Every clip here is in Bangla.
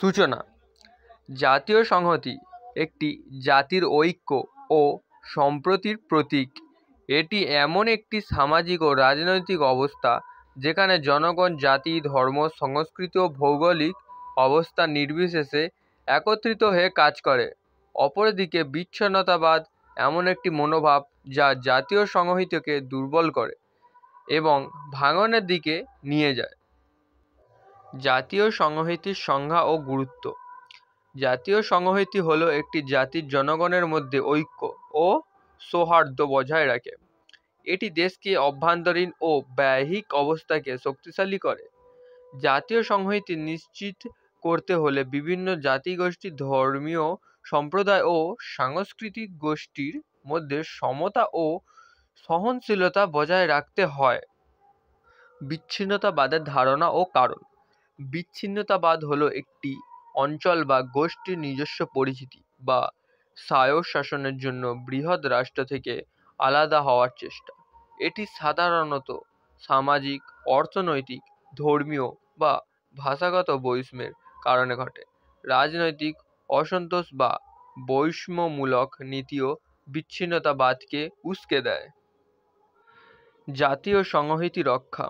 সূচনা। জাতীয় সংহতি একটি জাতির ঐক্য ও সম্প্রীতির প্রতীক। এটি এমন একটি সামাজিক ও রাজনৈতিক অবস্থা যেখানে জনগণ জাতি, ধর্ম, সংস্কৃতি ও ভৌগোলিক অবস্থান নির্বিশেষে একত্রিত হয়ে কাজ করে। অপরদিকে বিচ্ছিন্নতাবাদ এমন একটি মনোভাব যা জাতীয় সংহতিকে দুর্বল করে এবং ভাঙনের দিকে নিয়ে যায়। জাতীয় সংহতির সংজ্ঞা ও গুরুত্ব। জাতীয় সংহতি হলো একটি জাতির জনগণের মধ্যে ঐক্য ও সৌহার্দ্য বজায় রাখে। এটি দেশকে অভ্যন্তরীণ ও বাহ্যিক অবস্থাকে শক্তিশালী করে। জাতীয় সংহতি নিশ্চিত করতে হলে বিভিন্ন জাতিগোষ্ঠী, ধর্মীয় সম্প্রদায় ও সাংস্কৃতিক গোষ্ঠীর মধ্যে সমতা ও সহনশীলতা বজায় রাখতে হয়। বিচ্ছিন্নতাবাদের ধারণা ও কারণ। বিচ্ছিন্নতাবাদ হলো একটি অঞ্চল বা গোষ্ঠীর নিজস্ব পরিচিতি বা স্বায়ত্তশাসনের জন্য বৃহৎ রাষ্ট্র থেকে আলাদা হওয়ার চেষ্টা। এটি সাধারণত সামাজিক, অর্থনৈতিক, ধর্মীয় বা ভাষাগত বৈষম্যের কারণে ঘটে। রাজনৈতিক অসন্তোষ বা বৈষম্যমূলক নীতিও বিচ্ছিন্নতাবাদকে উস্কে দেয়। জাতীয় সংহতি রক্ষা।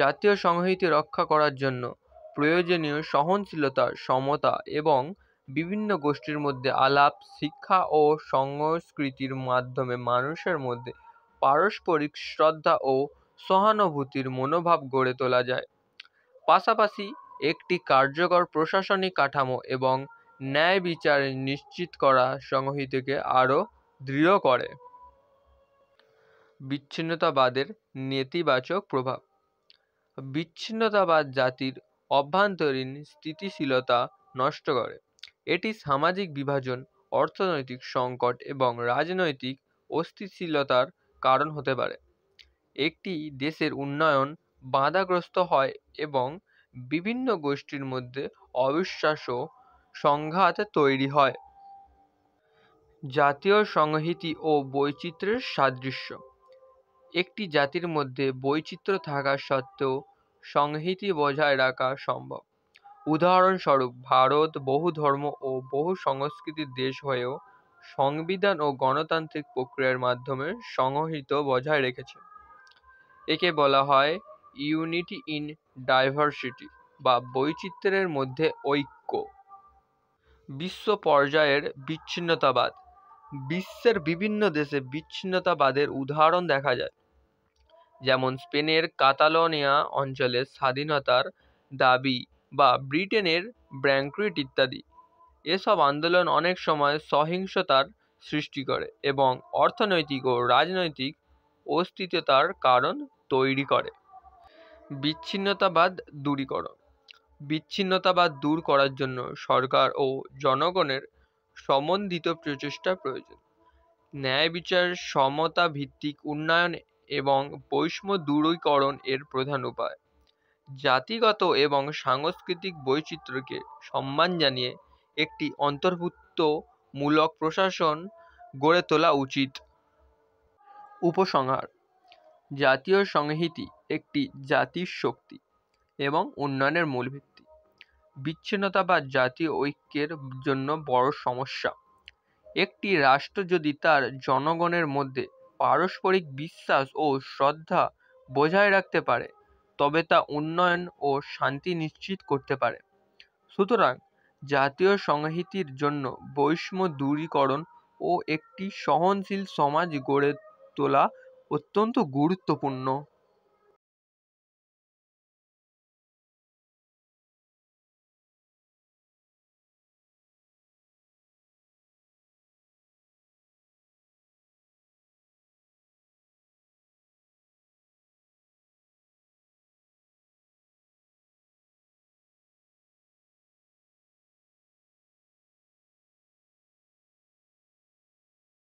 জাতীয় সংহতি রক্ষা করার জন্য প্রয়োজনীয় সহনশীলতা, সমতা এবং বিভিন্ন গোষ্ঠীর মধ্যে আলাপ, শিক্ষা ও সংস্কৃতির মাধ্যমে মানুষের মধ্যে পারস্পরিক শ্রদ্ধা ও সহানুভূতির মনোভাব গড়ে তোলা যায়। পাশাপাশি একটি কার্যকর প্রশাসনিক কাঠামো এবং ন্যায় বিচার নিশ্চিত করা সংহতিকে আরও দৃঢ় করে। বিচ্ছিন্নতাবাদের নেতিবাচক প্রভাব। বিচ্ছিন্নতাবাদ জাতির অভ্যন্তরীণ স্থিতিশীলতা নষ্ট করে। এটি সামাজিক বিভাজন, অর্থনৈতিক সংকট এবং রাজনৈতিক অস্থিতিশীলতার কারণ হতে পারে। একটি দেশের উন্নয়ন বাধাগ্রস্ত হয় এবং বিভিন্ন গোষ্ঠীর মধ্যে অবিশ্বাস ও সংঘাত তৈরি হয়। জাতীয় সংহতি ও বৈচিত্র্যের সাদৃশ্য। একটি জাতির মধ্যে বৈচিত্র্য থাকা সত্ত্বেও সংহতি বজায় রাখা সম্ভব। উদাহরণস্বরূপ, ভারত বহু ধর্ম ও বহু সংস্কৃতির দেশ হয়েও সংবিধান ও গণতান্ত্রিক প্রক্রিয়ার মাধ্যমে সংহতি বজায় রেখেছে। একে বলা হয় ইউনিটি ইন ডাইভার্সিটি বা বৈচিত্র্যের মধ্যে ঐক্য। বিশ্ব পর্যায়ের বিচ্ছিন্নতাবাদ। বিশ্বের বিভিন্ন দেশে বিচ্ছিন্নতাবাদের উদাহরণ দেখা যায়, যেমন স্পেনের কাতালোনিয়া অঞ্চলের স্বাধীনতার দাবি বা ব্রিটেনের ব্রেক্সিট ইত্যাদি। এসব আন্দোলন অনেক সময় সহিংসতার সৃষ্টি করে এবং অর্থনৈতিক ও রাজনৈতিক অস্থিরতার কারণ তৈরি করে। বিচ্ছিন্নতাবাদ দূরীকরণ। বিচ্ছিন্নতাবাদ দূর করার জন্য সরকার ও জনগণের সমন্বিত প্রচেষ্টা প্রয়োজন। ন্যায় বিচার, সমতা ভিত্তিক উন্নয়ন এবং বৈষম্য দূরীকরণ এর প্রধান উপায়। জাতিগত এবং সাংস্কৃতিক বৈচিত্র্যকে সম্মান জানিয়ে একটি অন্তর্ভুক্তমূলক প্রশাসন গড়ে তোলা উচিত। উপসংহার। জাতীয় সংহতি একটি জাতির শক্তি এবং উন্নয়নের মূল ভিত্তি। বিচ্ছিন্নতাবাদ জাতীয় ঐক্যের জন্য বড় সমস্যা। একটি রাষ্ট্র যদি তার জনগণের মধ্যে পারস্পরিক বিশ্বাস ও শ্রদ্ধা বজায় রাখতে পারে তবে তা উন্নয়ন ও শান্তি নিশ্চিত করতে পারে। সুতরাং জাতীয় সংহতির জন্য বৈষম্য দূরীকরণ ও একটি সহনশীল সমাজ গড়ে তোলা অত্যন্ত গুরুত্বপূর্ণ।